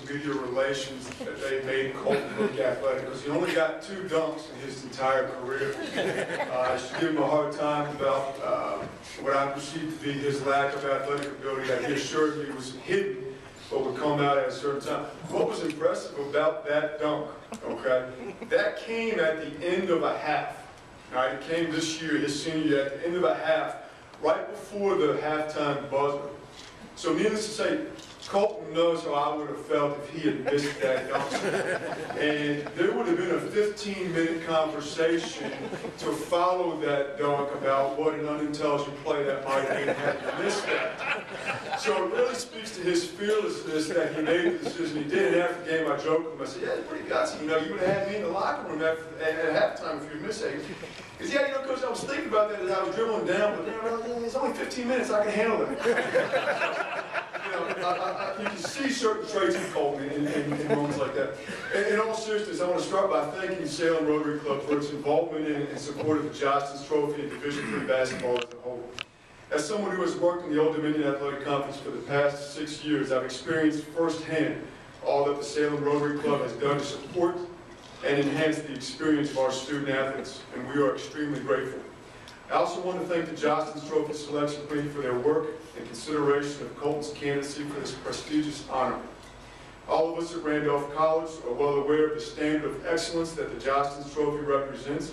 media relations that they made Colton look athletic, because he only got 2 dunks in his entire career. I should give him a hard time about what I perceived to be his lack of athletic ability that he assured me was hidden, but would come out at a certain time. What was impressive about that dunk, okay, that came at the end of a half. All right, it came this year, his senior year, at the end of a half, right before the halftime buzzer. So needless to say, Colton knows how I would have felt if he had missed that dunk. And there would have been a 15-minute conversation to follow that dunk about what an unintelligent play that might have been had he missed that. So it really speaks to his fearlessness that he made the decision he did. And after the game, I joked with him. I said, yeah, it's pretty gutsy. You know, you would have had me in the locker room at halftime if you had missed it. He said, yeah, you know, Coach, I was thinking about that as I was dribbling down, but then it's only 15 minutes. I can handle it. You know, you can see certain traits in Colton in moments like that. In all seriousness, I want to start by thanking Salem Rotary Club for its involvement in and support of the Jostens Trophy and Division III basketball as a whole. As someone who has worked in the Old Dominion Athletic Conference for the past 6 years, I've experienced firsthand all that the Salem Rotary Club has done to support and enhance the experience of our student athletes, and we are extremely grateful. I also want to thank the Jostens Trophy Selection Committee for their work and consideration of Colton's candidacy for this prestigious honor. All of us at Randolph College are well aware of the standard of excellence that the Jostens Trophy represents,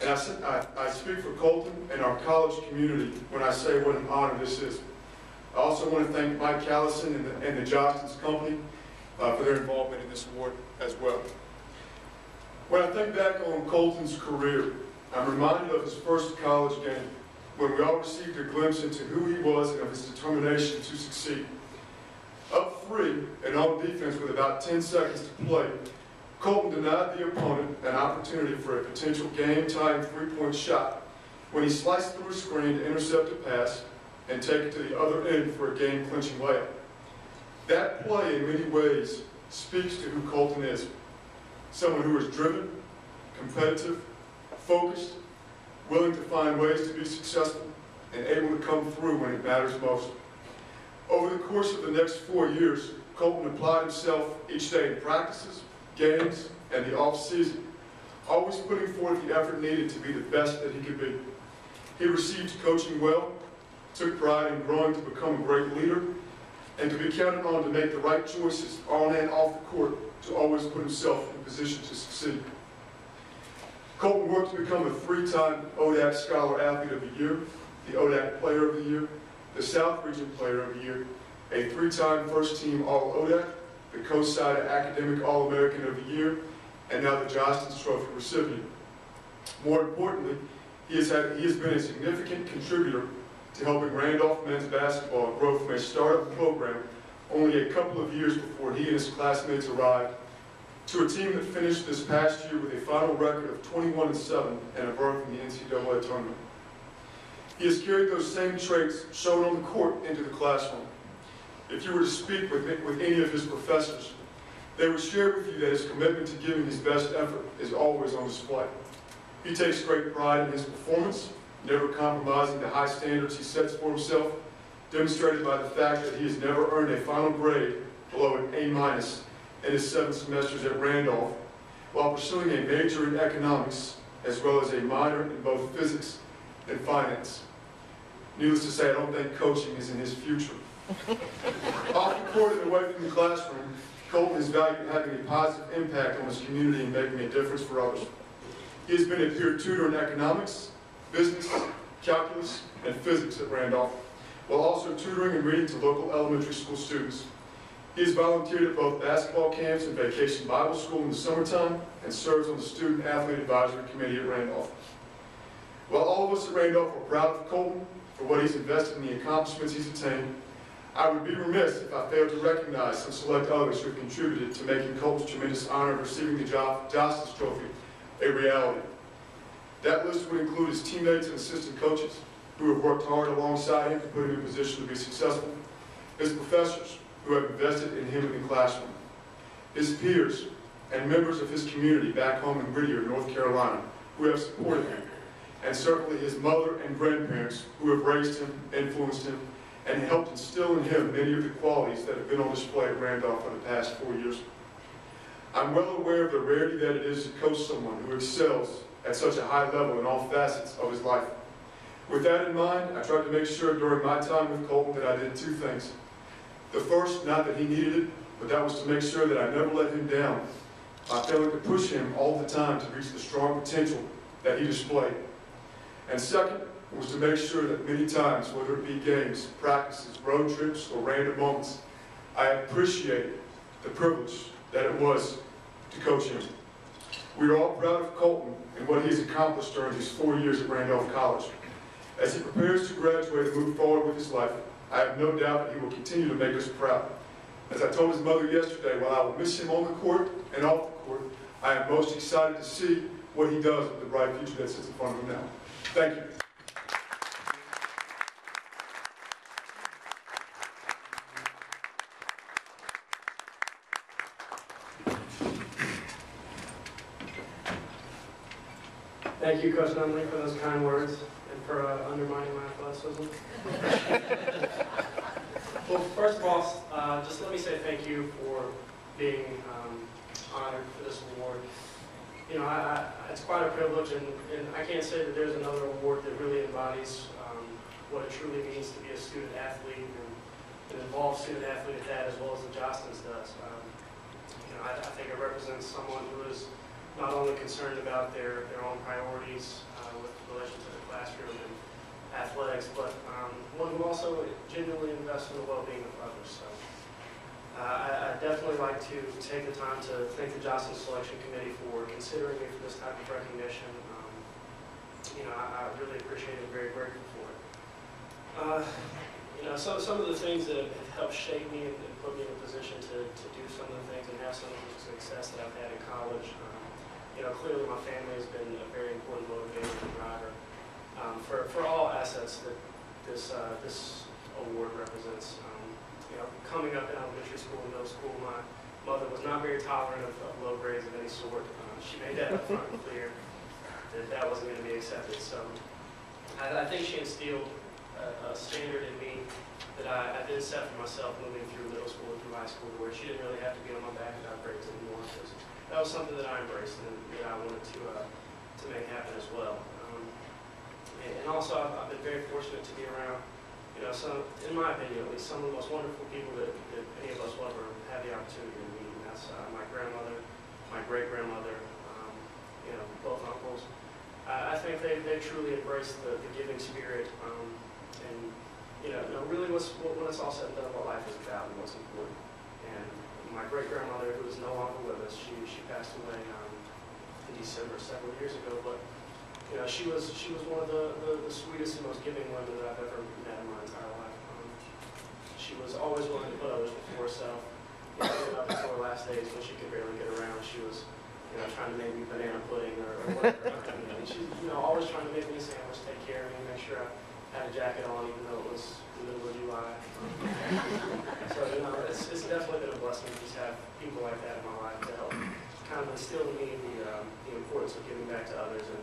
and I speak for Colton and our college community when I say what an honor this is. I also want to thank Mike Callison and the Jostens Company for their involvement in this award as well. When I think back on Colton's career, I'm reminded of his first college game, when we all received a glimpse into who he was and of his determination to succeed. Up 3 and on defense with about 10 seconds to play, Colton denied the opponent an opportunity for a potential game-tying 3-point shot when he sliced through a screen to intercept a pass and take it to the other end for a game-clinching layup. That play, in many ways, speaks to who Colton is. Someone who is driven, competitive, focused, willing to find ways to be successful, and able to come through when it matters most. Over the course of the next 4 years, Colton applied himself each day in practices, games, and the off-season, always putting forth the effort needed to be the best that he could be. He received coaching well, took pride in growing to become a great leader, and to be counted on to make the right choices on and off the court to always put himself in position to succeed. Colton worked to become a 3-time ODAC Scholar Athlete of the Year, the ODAC Player of the Year, the South Region Player of the Year, a 3-time First-Team All-ODAC, the COSIDA Academic All-American of the Year, and now the Jostens Trophy recipient. More importantly, he has been a significant contributor to helping Randolph men's basketball grow from a startup program only a couple of years before he and his classmates arrived, to a team that finished this past year with a final record of 21-7 and a berth in the NCAA tournament. He has carried those same traits shown on the court into the classroom. If you were to speak with any of his professors, they would share with you that his commitment to giving his best effort is always on display. He takes great pride in his performance, never compromising the high standards he sets for himself, demonstrated by the fact that he has never earned a final grade below an A- in his 7 semesters at Randolph, while pursuing a major in economics, as well as a minor in both physics and finance. Needless to say, I don't think coaching is in his future. Off the court and away from the classroom, Colton has valued having a positive impact on his community and making a difference for others. He has been a peer tutor in economics, business, calculus, and physics at Randolph, while also tutoring and reading to local elementary school students. He has volunteered at both basketball camps and Vacation Bible School in the summertime and serves on the Student Athlete Advisory Committee at Randolph. While all of us at Randolph are proud of Colton for what he's invested in the accomplishments he's attained, I would be remiss if I failed to recognize some select others who have contributed to making Colton's tremendous honor of receiving the Jostens Trophy a reality. That list would include his teammates and assistant coaches who have worked hard alongside him to put him in a position to be successful, his professors who have invested in him in the classroom, his peers and members of his community back home in Whittier, North Carolina, who have supported him, and certainly his mother and grandparents who have raised him, influenced him, and helped instill in him many of the qualities that have been on display at Randolph for the past 4 years. I'm well aware of the rarity that it is to coach someone who excels at such a high level in all facets of his life. With that in mind, I tried to make sure during my time with Colton that I did 2 things. The first, not that he needed it, but that was to make sure that I never let him down by failing to push him all the time to reach the strong potential that he displayed. And second was to make sure that many times, whether it be games, practices, road trips, or random moments, I appreciated the privilege that it was to coach him. We are all proud of Colton and what he has accomplished during his 4 years at Randolph College. As he prepares to graduate and move forward with his life, I have no doubt that he will continue to make us proud. As I told his mother yesterday, while I will miss him on the court and off the court, I am most excited to see what he does with the bright future that sits in front of him now. Thank you. Thank you, Coach Nunley, for those kind words and for undermining my athleticism. Well, first of all, just let me say thank you for being honored for this award. You know, it's quite a privilege, and I can't say that there's another award that really embodies what it truly means to be a student athlete and an involved student athlete at that, as well as the Jostens does. You know, I think it represents someone who is not only concerned about their own priorities with relation to the classroom and athletics, but one who also genuinely invests in the well-being of others. So I'd definitely like to take the time to thank the Jostens Selection Committee for considering me for this type of recognition. You know, I really appreciate it and very grateful for it. You know, some of the things that have helped shape me and put me in a position to do some of the things and have some of the success that I've had in college. You know, clearly my family has been a very important motivator and driver for all assets that this award represents. You know, coming up in elementary school and middle school, my mother was not very tolerant of low grades of any sort. She made that up front and clear that wasn't going to be accepted. So I think she instilled a standard in me that I did set for myself moving through middle school and through high school, where she didn't really have to be on my back without grades anymore. That was something that I embraced and that I wanted to make happen as well. And also, I've been very fortunate to be around, you know, in my opinion at least, some of the most wonderful people that any of us will ever have the opportunity to meet. And that's my grandmother, my great-grandmother, you know, both uncles. I think they truly embraced the giving spirit, and you know, really when it's all said and done, what life is about and what's important. And my great-grandmother, who is no longer with us, she passed away in December several years ago. But you know, she was one of the sweetest and most giving women that I've ever met in my entire life. She was always willing to put others before herself. You know, up until her last days, when she could barely get around, she was, you know, trying to make me banana pudding or whatever. She's, you know, always trying to make me a sandwich, take care of me, make sure I had a jacket on, even though it was the middle of July. So, you know, it's definitely been a blessing to just have people like that in my life to help kind of instill in me the importance of giving back to others and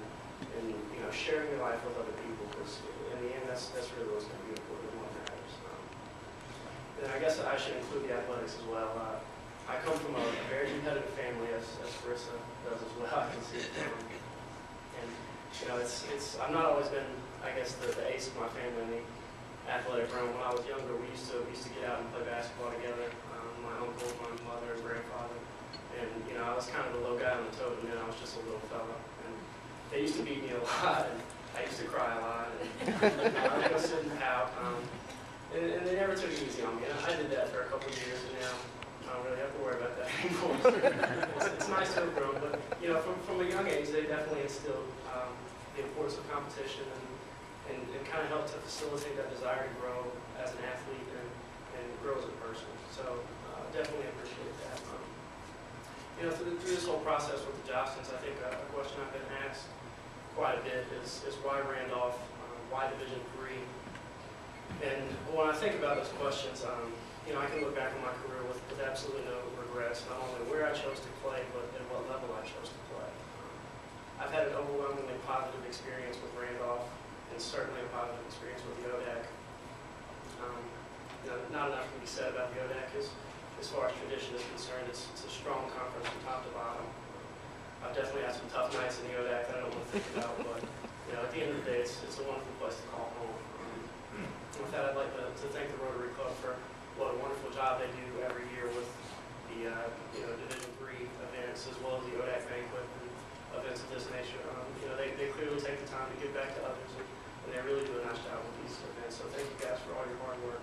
you know, sharing your life with other people, because in the end, that's really what's going to be important and what matters. And I guess I should include the athletics as well. I come from a very competitive family, as Carissa does as well, I can see. And you know, I've not always been, I guess, the ace of my family in the athletic realm. When I was younger, we used to get out and play basketball together. My uncle, my mother, and grandfather. And you know, I was kind of the low guy on the totem, and I was just a little fella. And they used to beat me a lot, and I used to cry a lot, and I would go sit and pout. And they never took it easy on me. And I did that for a couple of years, and now I don't really have to worry about that anymore. It's nice to have grown, but you know, from a young age, they definitely instilled the importance of competition and kind of helped to facilitate that desire to grow as an athlete and grow as a person. So definitely appreciate that. You know, through this whole process with the Jostens, I think a question I've been asked quite a bit is why Randolph, why Division III? And when I think about those questions, you know, I can look back on my career with absolutely no regrets, not only where I chose to play, but at what level I chose to play. I've had an overwhelmingly positive experience with Randolph, and certainly a positive experience with the ODAC. not enough can be said about the ODAC as far as tradition is concerned. It's a strong conference from top to bottom. I've definitely had some tough nights in the ODAC that I don't want to think about, but at the end of the day, it's a wonderful place to call home. With that, I'd like to thank the Rotary Club for what a wonderful job they do every year with the Division III events, as well as the ODAC banquet and events of this nature. They clearly take the time to give back to others, and they really do a nice job with these events. So thank you guys for all your hard work.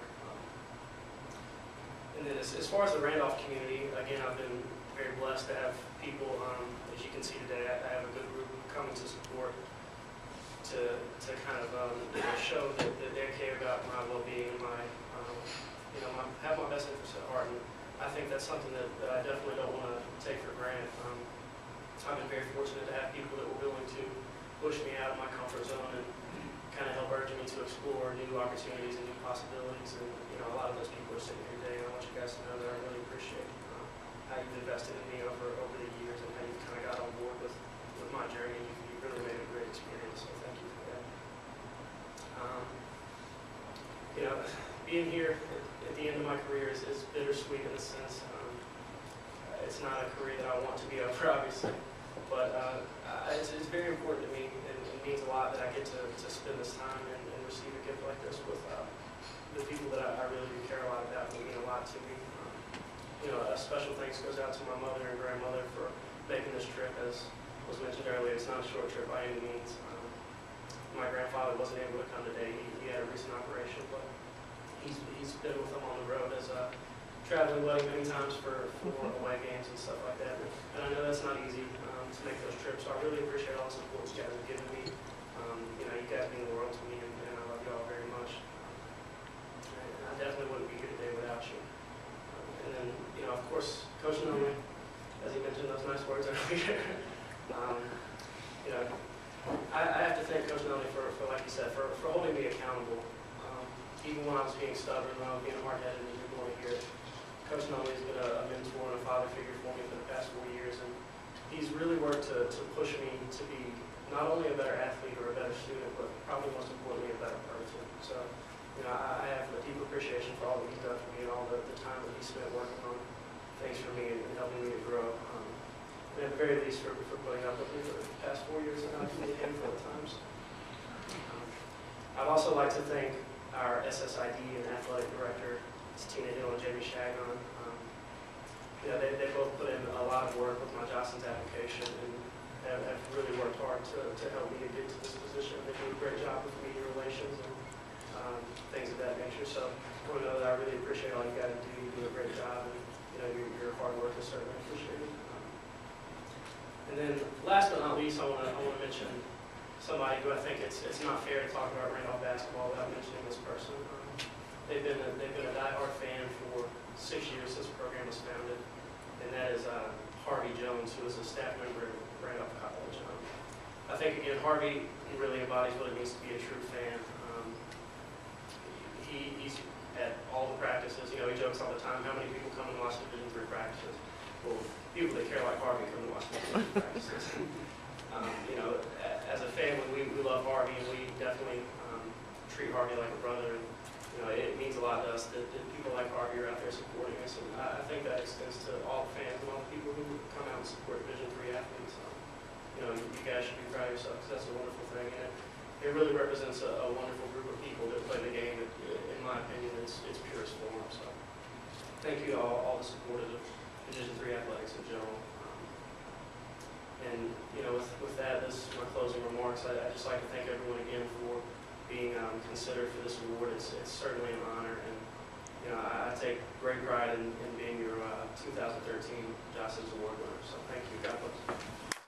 And then as far as the Randolph community, again, I've been very blessed to have people, as you can see today, I have a good group coming to support, to kind of show that they care about my well-being and have my best interests at heart. And I think that's something that I definitely don't want to take for granted. I've been very fortunate to have people that were willing to push me out of my comfort zone and kind of help urge me to explore new opportunities and new possibilities. And a lot of those people are sitting here today, and I want you guys to know that I really appreciate how you've invested in me over the years and how you've kind of got on board with my journey. You've really made it a great experience, so thank you for that. Being here at the end of my career is bittersweet in a sense. It's not a career that I want to be over, obviously, but it's very important to me, and it means a lot that I get to spend this time and receive a gift like this with the people that I really do care a lot about. They mean a lot to me. A special thanks goes out to my mother and grandmother for making this trip. As was mentioned earlier, it's not a short trip by any means. My grandfather wasn't able to come today. He had a recent operation, but he's been with them on the road as a traveling buddy many times for away games and stuff like that. And I know that's not easy to make those trips, so I really appreciate all the support you guys have given me. You guys mean the world to me, and I love you all very much. And I definitely wouldn't be here today without you. And then, of course, Coach Nunley, as he mentioned those nice words earlier. I have to thank Coach Nunley for, like you said, for holding me accountable. Even when I was being stubborn, when I was being hard-headed, and you're going to hear it, Coach Nunley has been a mentor and a father figure for me for the past 4 years, and he's really worked to push me to be not only a better athlete or a better student, but probably most importantly, a better person. So, I have a deep appreciation for all that he's done for me and all the time that he spent working on things for me and helping me to grow. And at the very least, for putting up with me for the past 4 years, and I've been a handful of times. I'd also like to thank our SSID and athletic director, Tina Hill and Jamie Shagon. They both put in a lot of work with my Jostens application and have really worked hard to help me to get to this position. They do a great job with media relations and things of that nature. So I want to know that I really appreciate all you guys do. You do a great job, and your hard work is certainly appreciated. And then last but not least, I want to mention somebody who I think it's not fair to talk about Randolph basketball without mentioning this person. They've been a diehard fan for 6 years since the program was founded, and that is Harvey Jones, who is a staff member at Randolph College. I think again, Harvey really embodies what it means to be a true fan. He's at all the practices. He jokes all the time, how many people come and watch Division III practices? Well, people that care like Harvey come and watch Division III practices. As a family, we love Harvey, and we definitely treat Harvey like a brother. And, it means a lot to us that people like Harvey are out there supporting us, and I think that extends to all the fans and all the people who come out and support Division III athletes. You guys should be proud of yourselves, because that's a wonderful thing, and it really represents a wonderful group of people that play the game. In my opinion, it's purest form. So, thank you to all the supporters of Division III athletics in general. And with that, this is my closing remarks. I'd just like to thank everyone again for being considered for this award. It's certainly an honor, and I take great pride in being your 2013 Jostens Award winner. So thank you. God bless.